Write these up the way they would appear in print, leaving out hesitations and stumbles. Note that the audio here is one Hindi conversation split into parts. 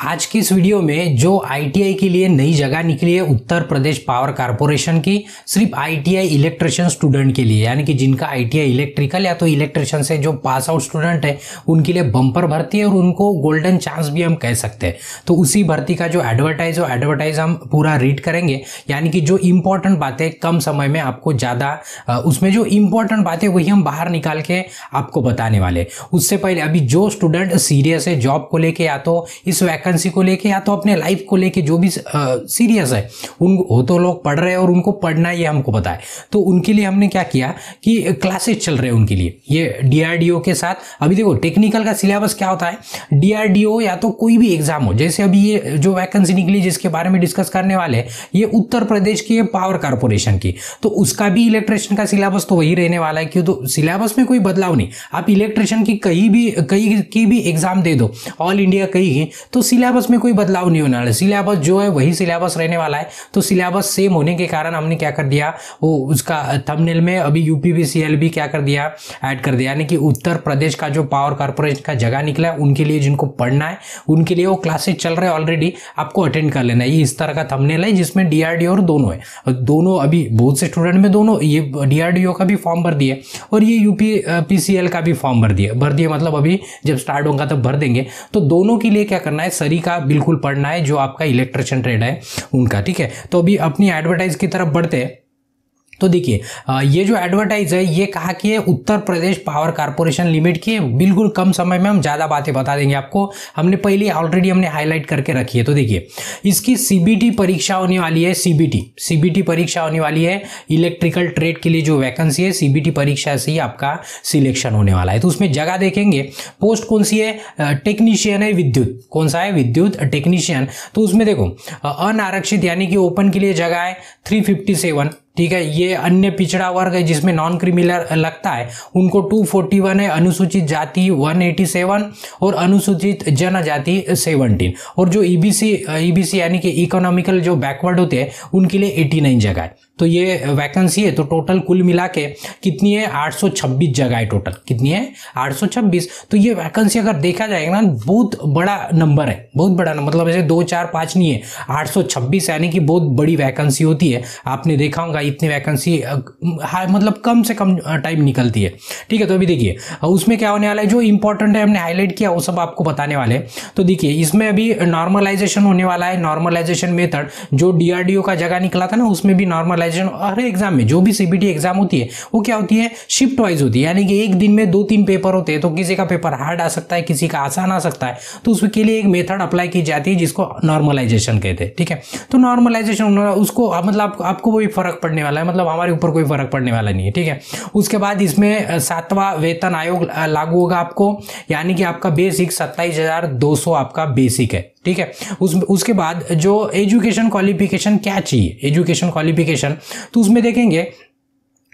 आज की इस वीडियो में जो आईटीआई के लिए नई जगह निकली है उत्तर प्रदेश पावर कारपोरेशन की, सिर्फ आईटीआई इलेक्ट्रिशियन स्टूडेंट के लिए, यानी कि जिनका आईटीआई इलेक्ट्रिकल या तो इलेक्ट्रिशियन से जो पास आउट स्टूडेंट है उनके लिए बम्पर भर्ती है और उनको गोल्डन चांस भी हम कह सकते हैं। तो उसी भर्ती का जो एडवर्टाइज हम पूरा रीड करेंगे, यानी कि जो इंपॉर्टेंट बातें कम समय में आपको ज़्यादा उसमें जो इंपॉर्टेंट बातें वही हम बाहर निकाल के आपको बताने वाले। उससे पहले अभी जो स्टूडेंट सीरियस है जॉब को लेके या तो इस वैकेंसी को लेके या तो अपने लाइफ को लेके, जो भी सीरियस है वो तो लोग पढ़ रहे हैं और उनको पढ़ना है ये हमको पता है। तो उनके लिए हमने क्या किया कि क्लासेस चल रहे हैं उनके लिए ये डीआरडीओ के साथ। अभी देखो टेक्निकल का सिलेबस क्या होता है, डीआरडीओ या तो कोई भी एग्जाम हो, जैसे अभी ये जो वैकेंसी निकली जिसके बारे में डिस्कस करने वाले हैं ये उत्तर प्रदेश की पावर कारपोरेशन की, तो उसका भी इलेक्ट्रिशियन का सिलेबस तो वही रहने वाला है। क्यों, तो सिलेबस में कोई बदलाव नहीं। आप इलेक्ट्रिशियन की कहीं की भी एग्जाम दे दो, ऑल इंडिया कहीं की, तो सिलेबस में कोई बदलाव नहीं होने वाला। सिलेबस जो है वही सिलेबस रहने वाला है। तो सिलेबस सेम होने के कारण हमने क्या कर दिया, वो उसका थंबनेल में अभी यूपीपीसीएल भी क्या कर दिया, ऐड कर दिया, यानी कि उत्तर प्रदेश का जो पावर कारपोरेशन का जगह निकला है उनके लिए, जिनको पढ़ना है उनके लिए वो क्लासेस चल रहे हैं ऑलरेडी, आपको अटेंड कर लेना है। ये इस तरह का थंबनेल है जिसमें डीआरडीओ और दोनों है, दोनों अभी बहुत से स्टूडेंट में दोनों, ये डीआरडीओ का भी फॉर्म भर दिए और ये यूपीपीसीएल का भी फॉर्म भर दिए मतलब अभी जब स्टार्ट होगा तब भर देंगे। तो दोनों के लिए क्या करना है, सरी का बिल्कुल पढ़ना है जो आपका इलेक्ट्रिशियन ट्रेड है उनका, ठीक है। तो अभी अपनी एडवर्टाइज की तरफ बढ़ते हैं। तो देखिए ये जो एडवर्टाइज है ये कहा कि है Uttar Pradesh power corporation limited की है। बिल्कुल कम समय में हम ज़्यादा बातें बता देंगे आपको, हमने पहले ऑलरेडी हमने हाईलाइट करके रखी है। तो देखिए इसकी सीबीटी परीक्षा होने वाली है, सीबीटी परीक्षा होने वाली है इलेक्ट्रिकल ट्रेड के लिए। जो वैकेंसी है सीबीटी परीक्षा से ही आपका सिलेक्शन होने वाला है। तो उसमें जगह देखेंगे, पोस्ट कौन सी है, टेक्नीशियन है विद्युत, कौन सा है, विद्युत टेक्नीशियन। तो उसमें देखो अनारक्षित यानी कि ओपन के लिए जगह है 357, ठीक है। ये अन्य पिछड़ा वर्ग है जिसमें नॉन क्रिमिनल लगता है उनको 241 है, अनुसूचित जाति 187 और अनुसूचित जनजाति 17, और जो ईबीसी यानी कि इकोनॉमिकल जो बैकवर्ड होते हैं उनके लिए 89 जगह है। तो ये वैकेंसी है। तो टोटल कुल मिला के कितनी है, 826 जगह है टोटल। कितनी है, 826। तो ये वैकेंसी अगर देखा जाएगा ना बहुत बड़ा नंबर है, बहुत बड़ा नंबर, मतलब ऐसे 2 4 5 नहीं है, 826 यानी कि बहुत बड़ी वैकेंसी होती है। आपने देखा होगा इतनी वैकेंसी मतलब कम से कम टाइम निकलती है, ठीक है। तो अभी देखिए उसमें क्या होने वाला है, जो इंपॉर्टेंट है हमने हाईलाइट किया वो सब आपको बताने वाले हैं। तो देखिए इसमें अभी नॉर्मलाइजेशन होने वाला है। नॉर्मलाइजेशन मेथड जो डीआरडीओ का जगह निकला था ना उसमें भी नॉर्मलाइजेशन, हर एग्जाम में जो भी सीबीटी एग्जाम होती है वो क्या होती है, शिफ्ट वाइज होती है, यानी कि एक दिन में 2-3 पेपर होते हैं। तो किसी का पेपर हार्ड आ सकता है, किसी का आसान आ सकता है, तो उसके लिए एक मेथड अप्लाई की जाती है जिसको नॉर्मलाइजेशन कहते हैं, ठीक है। तो नॉर्मलाइजेशन उसको मतलब आपको कोई फर्क पड़ने वाला है, मतलब हमारे ऊपर कोई फर्क पड़ने वाला नहीं है, ठीक है। उसके बाद इसमें 7वां वेतन आयोग लागू होगा आपको, यानी कि आपका बेसिक 27,200 आपका बेसिक है, ठीक है। उसके बाद जो एजुकेशन क्वालिफिकेशन क्या चाहिए, एजुकेशन क्वालिफिकेशन, तो उसमें देखेंगे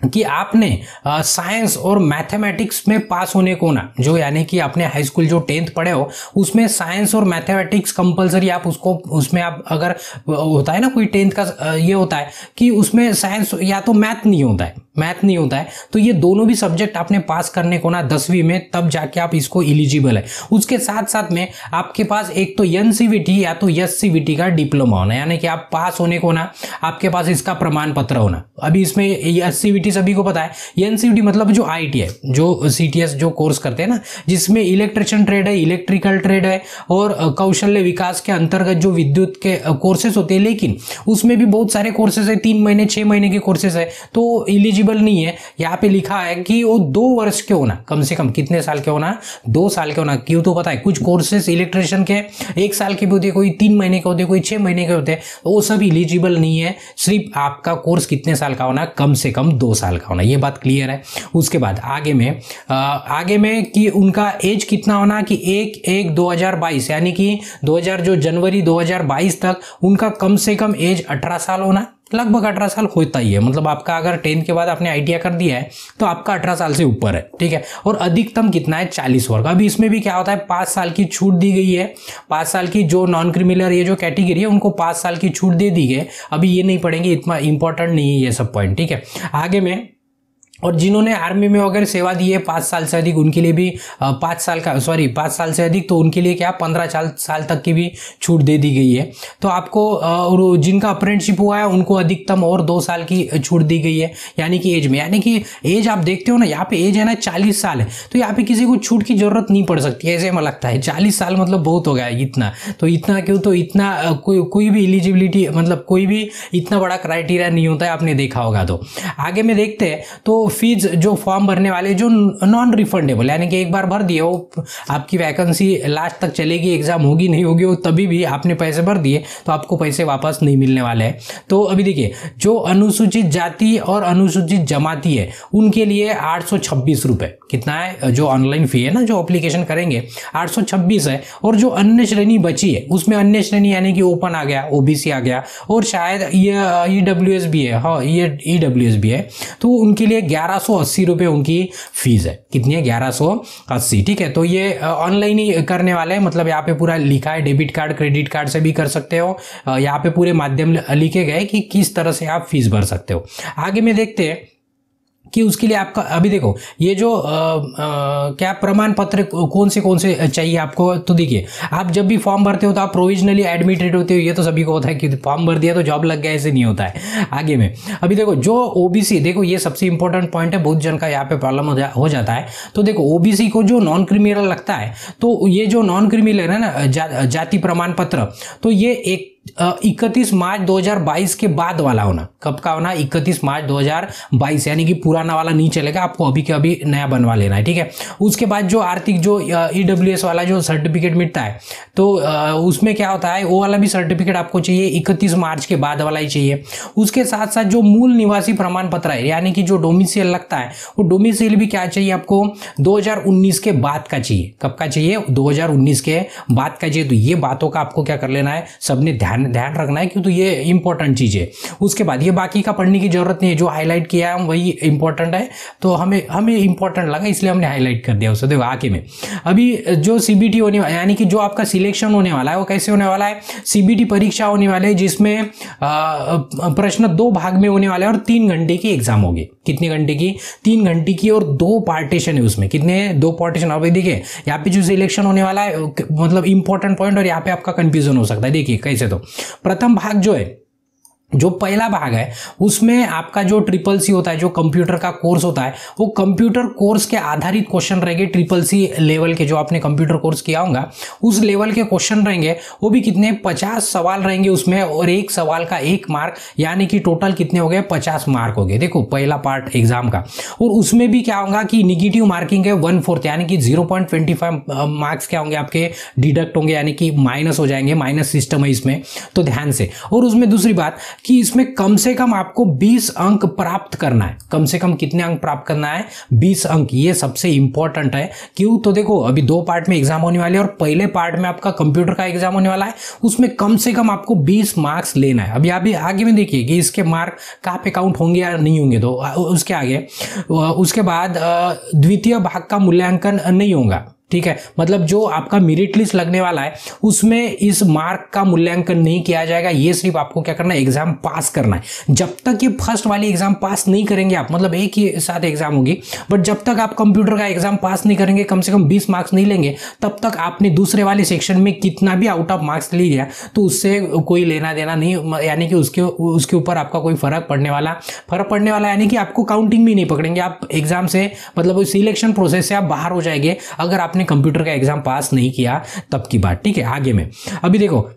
कि आपने साइंस और मैथमेटिक्स में पास होने को ना, जो यानी कि आपने हाई स्कूल जो 10th पढ़े हो उसमें साइंस और मैथमेटिक्स कंपलसरी, आप उसको उसमें आप अगर होता है ना कोई 10th का ये होता है कि उसमें साइंस या तो मैथ नहीं होता है, तो ये दोनों भी सब्जेक्ट आपने पास करने को ना 10वीं में, तब जाके आप इसको एलिजिबल है। उसके साथ साथ में आपके पास एक तो एनसीवीटी या तो एससीवीटी का डिप्लोमा होना, यानी कि आप पास होने को ना आपके पास इसका प्रमाण पत्र होना। अभी इसमें एससीवीटी सभी को पता है, एनसीवीटी मतलब जो आईटी है, जो सीटीएस जो कोर्स करते हैं ना, जिसमें इलेक्ट्रिशियन ट्रेड है, इलेक्ट्रिकल ट्रेड है और कौशल्य विकास के अंतर्गत जो विद्युत के कोर्सेस होते हैं, लेकिन उसमें भी बहुत सारे कोर्सेस है, 3 महीने 6 महीने के कोर्सेस है, तो एलिजिबल नहीं है। यहाँ पे लिखा है कि वो 2 वर्ष के होना, कम से कम कितने साल के होना, 2 साल के होना। क्यों, तो पता है कुछ कोर्सेस इलेक्ट्रिशियन के 1 साल के भी होते हैं, कोई 3 महीने के होते हैं, कोई 6 महीने के होते हैं, वो सब एलिजिबल नहीं है। सिर्फ आपका कोर्स कितने साल का होना, कम से कम 2 साल का होना, ये बात क्लियर है। उसके बाद आगे में कि उनका एज कितना होना कि 1/1/2022 यानी कि 2000 जो जनवरी 2022 तक उनका कम से कम एज 18 साल होना, लगभग 18 साल होता ही है। मतलब आपका अगर 10th के बाद आपने आईटीआई कर दिया है तो आपका 18 साल से ऊपर है, ठीक है। और अधिकतम कितना है, 40 वर्ग। अभी इसमें भी क्या होता है, 5 साल की छूट दी गई है, 5 साल की जो नॉन क्रिमिनल ये जो कैटेगरी है उनको 5 साल की छूट दे दी गई। अभी ये नहीं पढ़ेंगे, इतना इंपॉर्टेंट नहीं है ये सब पॉइंट, ठीक है। आगे में और जिन्होंने आर्मी में वगैरह सेवा दी है 5 साल से अधिक, उनके लिए भी 5 साल से अधिक, तो उनके लिए क्या 15 साल तक की भी छूट दे दी गई है। तो आपको और जिनका अप्रेंटिसशिप हुआ है उनको अधिकतम और 2 साल की छूट दी गई है, यानी कि एज में, यानी कि एज आप देखते हो ना, यहाँ पे एज है ना 40 साल है, तो यहाँ पे किसी को छूट की जरूरत नहीं पड़ सकती है, ऐसे में लगता है 40 साल मतलब बहुत हो गया इतना, तो इतना क्यों, तो इतना कोई भी एलिजिबिलिटी मतलब कोई भी इतना बड़ा क्राइटेरिया नहीं होता है, आपने देखा होगा। तो आगे में देखते हैं, तो फीस जो फॉर्म भरने वाले जो नॉन रिफंडेबल, यानी कि एक बार भर दिए वो आपकी वैकेंसी लास्ट तक चलेगी, एग्जाम होगी नहीं होगी, वो तभी भी आपने पैसे भर दिए तो आपको पैसे वापस नहीं मिलने वाले हैं। तो अभी देखिए, जो अनुसूचित जाति और अनुसूचित जमाती है उनके लिए 826 रुपये, कितना है जो ऑनलाइन फी है ना, जो एप्लीकेशन करेंगे 826 है। और जो अन्य श्रेणी बची है उसमें अन्य श्रेणी यानी कि ओपन आ गया, ओबीसी आ गया, और शायद ये ईडब्ल्यूएस भी है, हाँ ये ईडब्ल्यूएस भी है, तो उनके लिए 1180 रुपये उनकी फीस है। कितनी है? 1180। ठीक है, तो ये ऑनलाइन ही करने वाले हैं, मतलब यहाँ पे पूरा लिखा है, डेबिट कार्ड क्रेडिट कार्ड से भी कर सकते हो, यहाँ पे पूरे माध्यम लिखे गए कि किस तरह से आप फीस भर सकते हो। आगे में देखते हैं कि उसके लिए आपका, अभी देखो ये जो क्या प्रमाण पत्र कौन से चाहिए आपको, तो देखिए आप जब भी फॉर्म भरते हो तो आप प्रोविजनली एडमिटेड होते हो, ये तो सभी को होता है कि फॉर्म भर दिया तो जॉब लग गया, ऐसे नहीं होता है। आगे में अभी देखो जो ओबीसी, देखो ये सबसे इंपॉर्टेंट पॉइंट है, बहुत जन का यहाँ पे प्रॉब्लम हो जाता है। तो देखो ओबीसी को जो नॉन क्रिमिनल लगता है, तो ये जो नॉन क्रिमिनल है ना जाति प्रमाण पत्र, तो ये 31 मार्च 2022 के बाद वाला होना। कब का होना? 31 मार्च 2022, यानी कि पुराना वाला नहीं चलेगा, आपको अभी के अभी नया बनवा लेना है। ठीक है, उसके बाद जो आर्थिक जो ईडब्ल्यूएस वाला जो सर्टिफिकेट मिलता है, तो उसमें क्या होता है, वो वाला भी सर्टिफिकेट आपको चाहिए, 31 मार्च के बाद वाला ही चाहिए। उसके साथ साथ जो मूल निवासी प्रमाण पत्र है, यानी कि जो डोमिसाइल लगता है, वो डोमिसाइल भी क्या चाहिए आपको? 2019 के बाद का चाहिए। कब का चाहिए? 2019 के बाद का चाहिए। तो ये बातों का आपको क्या कर लेना है, सबने ध्यान रखना है, क्यों, तो ये इंपॉर्टेंट चीज है। उसके बाद ये बाकी का पढ़ने की जरूरत नहीं है, जो हाईलाइट किया है वही इंपॉर्टेंट है, तो हमें इंपॉर्टेंट लगा इसलिए हमने हाईलाइट कर दिया उसे। देखो आगे में अभी जो सीबीटी होने वाला, यानी कि जो आपका सिलेक्शन होने वाला है, वो कैसे होने वाला है? सीबीटी परीक्षा होने वाले है, जिसमें प्रश्न 2 भाग में होने वाले हैं और 3 घंटे की एग्जाम होगी। कितने घंटे की? 3 घंटे की, और 2 पार्टीशन है उसमें। कितने? 2 पार्टीशन। अब देखिए यहाँ पे जो सिलेक्शन होने वाला है, मतलब इंपॉर्टेंट पॉइंट, और यहाँ पे आपका कंफ्यूजन हो सकता है। देखिए कैसे, तो प्रथम भाग जो है, जो पहला भाग है, उसमें आपका जो ट्रिपल सी होता है, जो कंप्यूटर का कोर्स होता है, वो कंप्यूटर कोर्स के आधारित क्वेश्चन रहेंगे। ट्रिपल सी लेवल के जो आपने कंप्यूटर कोर्स किया होगा उस लेवल के क्वेश्चन रहेंगे। वो भी कितने? 50 सवाल रहेंगे उसमें, और एक सवाल का 1 मार्क, यानी कि टोटल कितने हो गए? 50 मार्क हो गए। देखो पहला पार्ट एग्जाम का। और उसमें भी क्या होगा कि निगेटिव मार्किंग है 1/4, यानी कि 0.25 मार्क्स क्या होंगे आपके डिडक्ट होंगे, यानी कि माइनस हो जाएंगे। माइनस सिस्टम है इसमें, तो ध्यान से। और उसमें दूसरी बात कि इसमें कम से कम आपको 20 अंक प्राप्त करना है। कम से कम कितने अंक प्राप्त करना है? 20 अंक। ये सबसे इंपॉर्टेंट है। क्यों? तो देखो अभी 2 पार्ट में एग्जाम होने वाले हैं, और पहले पार्ट में आपका कंप्यूटर का एग्जाम होने वाला है, उसमें कम से कम आपको 20 मार्क्स लेना है। अभी अभी आगे में देखिए कि इसके मार्क कहाँ पे काउंट होंगे या नहीं होंगे, तो उसके आगे उसके बाद द्वितीय भाग का मूल्यांकन नहीं होगा। ठीक है, मतलब जो आपका मेरिट लिस्ट लगने वाला है उसमें इस मार्क का मूल्यांकन नहीं किया जाएगा। ये सिर्फ आपको क्या करना है? एग्जाम पास करना है। जब तक ये फर्स्ट वाली एग्जाम पास नहीं करेंगे आप, मतलब एक ही साथ एग्जाम होगी, बट जब तक आप कंप्यूटर का एग्जाम पास नहीं करेंगे, कम से कम 20 मार्क्स नहीं लेंगे, तब तक आपने दूसरे वाले सेक्शन में कितना भी आउट ऑफ मार्क्स ले लिया तो उससे कोई लेना देना नहीं, यानी कि उसके ऊपर आपका कोई फर्क पड़ने वाला, यानी कि आपको काउंटिंग भी नहीं पकड़ेंगे। आप एग्जाम से, मतलब सिलेक्शन प्रोसेस से आप बाहर हो जाएंगे अगर आपने कंप्यूटर का एग्जाम पास नहीं किया तब की बात। ठीक है, आगे में अभी देखो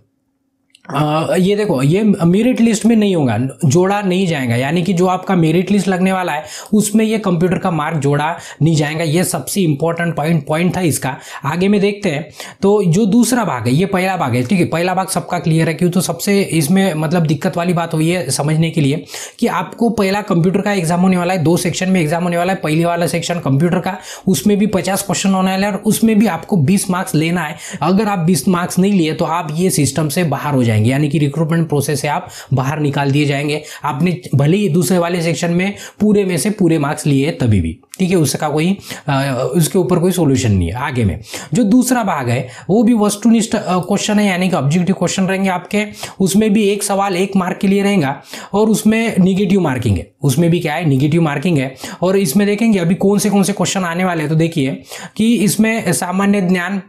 ये देखो, ये मेरिट लिस्ट में नहीं होगा, जोड़ा नहीं जाएगा, यानी कि जो आपका मेरिट लिस्ट लगने वाला है उसमें ये कंप्यूटर का मार्क जोड़ा नहीं जाएगा। ये सबसे इंपॉर्टेंट पॉइंट था इसका। आगे में देखते हैं, तो जो दूसरा भाग है, ये पहला भाग है। ठीक है, पहला भाग सबका क्लियर है। क्यों? तो सबसे इसमें मतलब दिक्कत वाली बात हुई है समझने के लिए कि आपको पहला कंप्यूटर का एग्जाम होने वाला है, 2 सेक्शन में एग्जाम होने वाला है। पहले वाला सेक्शन कंप्यूटर का, उसमें भी 50 क्वेश्चन होने वाला है, और उसमें भी आपको 20 मार्क्स लेना है। अगर आप 20 मार्क्स नहीं लिए तो आप ये सिस्टम से बाहर हो जाएंगे। जाएंगे, यानी कि रिक्रूटमेंट प्रोसेस से आप बाहर निकाल दिए जाएंगे। आपने भले ही दूसरे वाले सेक्शन में पूरे में से पूरे मार्क्स लिए तभी भी, ठीक है, उसका कोई उसके ऊपर कोई सोल्यूशन नहीं है। आगे में जो दूसरा भाग है वो भी वस्तुनिष्ठ क्वेश्चन है, यानी कि ऑब्जेक्टिव क्वेश्चन रहेंगे आपके। उसमें भी एक सवाल 1 मार्क के लिए रहेगा और उसमें निगेटिव मार्किंग है। उसमें भी क्या है, निगेटिव मार्किंग है। और इसमें देखेंगे अभी कौन से क्वेश्चन आने वाले हैं। तो देखिए कि इसमें सामान्य ज्ञान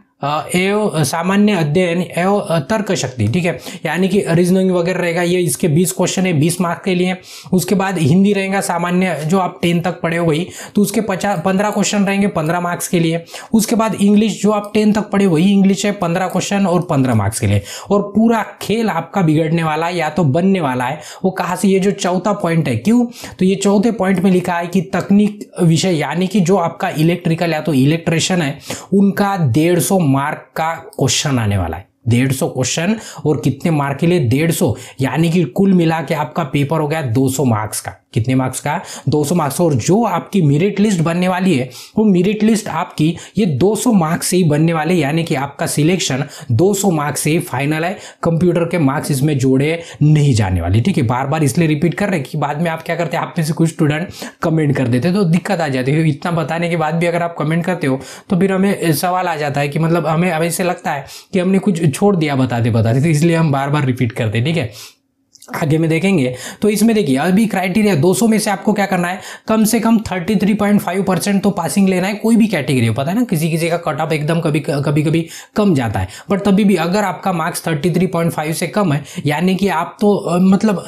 एवं सामान्य अध्ययन एवं तर्क शक्ति, ठीक है, यानी कि रीजनिंग वगैरह रहेगा। ये इसके 20 क्वेश्चन है 20 मार्क के लिए। उसके बाद हिंदी रहेगा सामान्य, जो आप 10 तक पढ़े हो वही, तो उसके 15 क्वेश्चन रहेंगे 15 मार्क्स के लिए। उसके बाद इंग्लिश, जो आप 10 तक पढ़े वही इंग्लिश है, 15 क्वेश्चन और 15 मार्क्स के लिए। और पूरा खेल आपका बिगड़ने वाला है या तो बनने वाला है वो कहाँ से, ये जो चौथा पॉइंट है। क्यों, तो ये चौथे पॉइंट में लिखा है कि तकनीक विषय, यानी कि जो आपका इलेक्ट्रिकल या तो इलेक्ट्रिशियन है उनका 150 मार्क का क्वेश्चन आने वाला है। 150 क्वेश्चन, और कितने मार्क के लिए, 150, यानी कि कुल मिला के आपका पेपर हो गया 200 मार्क्स का। कितने मार्क्स का, 200 मार्क्स। और जो आपकी मेरिट लिस्ट बनने वाली है वो मेरिट लिस्ट आपकी ये 200 मार्क्स से ही बनने वाले, यानी कि आपका सिलेक्शन 200 मार्क्स से ही फाइनल है। कंप्यूटर के मार्क्स इसमें जोड़े नहीं जाने वाले, ठीक है। बार बार इसलिए रिपीट कर रहे हैं कि बाद में आप क्या करते हैं, आप में से कुछ स्टूडेंट कमेंट कर देते तो दिक्कत आ जाती है। इतना बताने के बाद भी अगर आप कमेंट करते हो तो फिर हमें सवाल आ जाता है कि मतलब हमें ऐसे लगता है कि हमने कुछ छोड़ दिया बताते बताते, तो इसलिए हम बार बार रिपीट करते हैं, ठीक है। आगे में देखेंगे तो इसमें देखिए अभी क्राइटेरिया 200 में से आपको क्या करना है, कम से कम 33.5% तो पासिंग लेना है। कोई भी कैटेगरी हो, पता है ना, किसी किसी का कट ऑफ एकदम कभी कभी कम जाता है, बट तभी भी अगर आपका मार्क्स 33.5 से कम है, यानी कि आप तो मतलब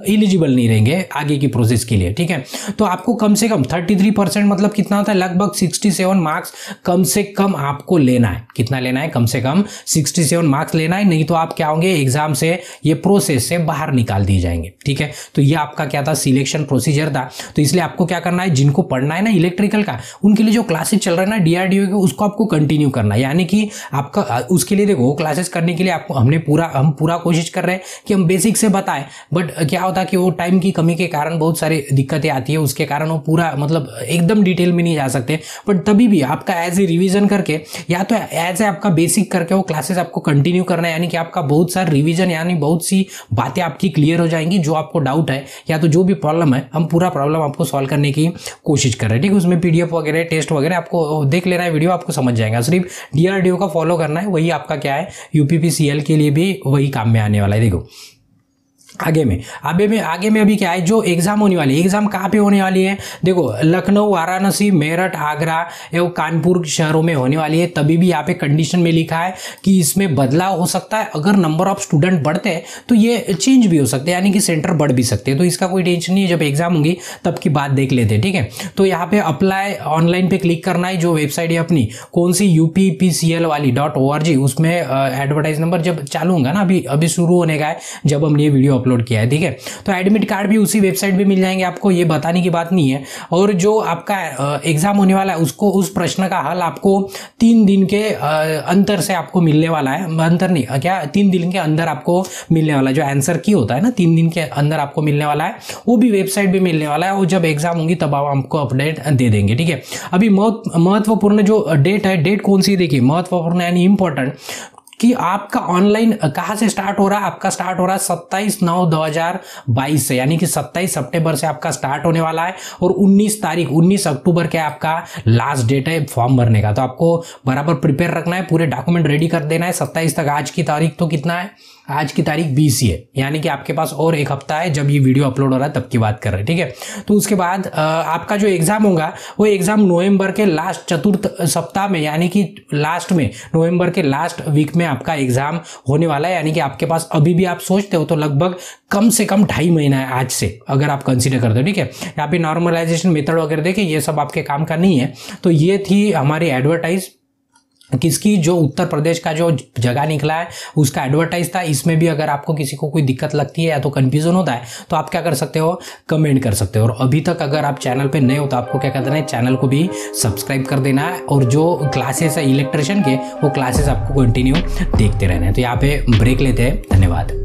एलिजिबल नहीं रहेंगे आगे की प्रोसेस के लिए, ठीक है। तो आपको कम से कम 33% मतलब कितना होता है, लगभग 67 मार्क्स कम से कम आपको लेना है। कितना लेना है, कम से कम 67 मार्क्स लेना है, नहीं तो आप क्या होंगे, एग्जाम से, ये प्रोसेस से बाहर निकाल दिए जाएंगे, ठीक है। तो ये आपका क्या था, सिलेक्शन प्रोसीजर था। तो इसलिए आपको क्या करना है, जिनको पढ़ना है ना इलेक्ट्रिकल का, उनके लिए जो क्लासेस चल रहा है ना डीआरडीओ के, उसको आपको कंटिन्यू करना है। यानी कि आपका उसके लिए देखो क्लासेस करने के लिए आपको हम पूरा कोशिश कर रहे हैं कि हम बेसिक से बताएं, बट क्या होता है कि वो टाइम की कमी के कारण बहुत सारी दिक्कतें आती है, उसके कारण वो पूरा मतलब एकदम डिटेल में नहीं जा सकते। बट तभी भी आपका एज ए रिविजन करके या तो एज ए आपका बेसिक करके वो क्लासेस आपको कंटिन्यू करना है, यानी कि आपका बहुत सारा रिविजन, यानी बहुत सी बातें आपकी क्लियर हो जाएंगी। जो आपको डाउट है या तो जो भी प्रॉब्लम है, हम पूरा प्रॉब्लम आपको सॉल्व करने की कोशिश कर रहे हैं, ठीक है। उसमें पीडीएफ वगैरह, टेस्ट वगैरह आपको देख लेना है, वीडियो आपको समझ जाएगा। सिर्फ डीआरडीओ का फॉलो करना है, वही आपका क्या है, यूपीपीसीएल के लिए भी वही काम में आने वाला है। देखो आगे में अभी क्या है, जो एग्जाम होने वाली है, एग्जाम कहाँ पे होने वाली है, देखो लखनऊ, वाराणसी, मेरठ, आगरा एवं कानपुर शहरों में होने वाली है। तभी भी यहाँ पे कंडीशन में लिखा है कि इसमें बदलाव हो सकता है, अगर नंबर ऑफ स्टूडेंट बढ़ते हैं तो ये चेंज भी हो सकते हैं, यानी कि सेंटर बढ़ भी सकते हैं। तो इसका कोई टेंशन नहीं है, जब एग्जाम होंगी तब की बात देख लेते हैं, ठीक है। तो यहाँ पे अप्लाई ऑनलाइन पे क्लिक करना है, जो वेबसाइट है अपनी कौन सी, UPPCL वाली .org, उसमें एडवर्टाइज नंबर जब चालू होगा ना, अभी शुरू होने का है जब हमने ये वीडियो अपलोड किया है, ठीक है। तो एडमिट कार्ड भी उसी वेबसाइट पे मिल जाएंगे आपको, ये बताने की बात नहीं है। और जो आपका एग्जाम होने वाला है उसको, उस प्रश्न का हल आपको 3 दिन के अंतर से आपको मिलने वाला है, अंतर नहीं क्या, 3 दिन के अंदर आपको मिलने वाला है। जो आंसर की होता है ना, 3 दिन के अंदर आपको मिलने वाला है, वो भी वेबसाइट पे मिलने वाला है। और जब एग्जाम होंगी तब आप हमको अपडेट दे देंगे, ठीक है। अभी महत्वपूर्ण जो डेट है, डेट कौन सी, देखिए महत्वपूर्ण यानी इंपॉर्टेंट, कि आपका ऑनलाइन कहाँ से स्टार्ट हो रहा है, आपका स्टार्ट हो रहा है 27/9/2022 से, यानी कि 27 सितंबर से आपका स्टार्ट होने वाला है। और 19 अक्टूबर के आपका लास्ट डेट है फॉर्म भरने का। तो आपको बराबर प्रिपेयर रखना है, पूरे डॉक्यूमेंट रेडी कर देना है 27 तक। आज की तारीख तो कितना है, आज की तारीख 20 ही है, यानी कि आपके पास और एक हफ्ता है, जब ये वीडियो अपलोड हो रहा है तब की बात कर रहे हैं, ठीक है। तो उसके बाद आपका जो एग्जाम होगा वो एग्जाम नवंबर के लास्ट चतुर्थ सप्ताह में, यानी कि लास्ट में, नवंबर के लास्ट वीक में आपका एग्जाम होने वाला है। यानी कि आपके पास अभी भी आप सोचते हो तो लगभग कम से कम 2.5 महीना है आज से, अगर आप कंसीडर करते हो, ठीक है। यहाँ पे नॉर्मलाइजेशन मेथड वगैरह देखिए, ये सब आपके काम का नहीं है। तो ये थी हमारी एडवर्टाइज, किसकी, जो उत्तर प्रदेश का जो जगह निकला है उसका एडवर्टाइज था। इसमें भी अगर आपको किसी को कोई दिक्कत लगती है या तो कंफ्यूजन होता है तो आप क्या कर सकते हो, कमेंट कर सकते हो। और अभी तक अगर आप चैनल पे नए हो तो आपको क्या करना है, चैनल को भी सब्सक्राइब कर देना है। और जो क्लासेस है इलेक्ट्रिशियन के, वो क्लासेस आपको कंटिन्यू देखते रहना है। तो यहाँ पे ब्रेक लेते हैं, धन्यवाद।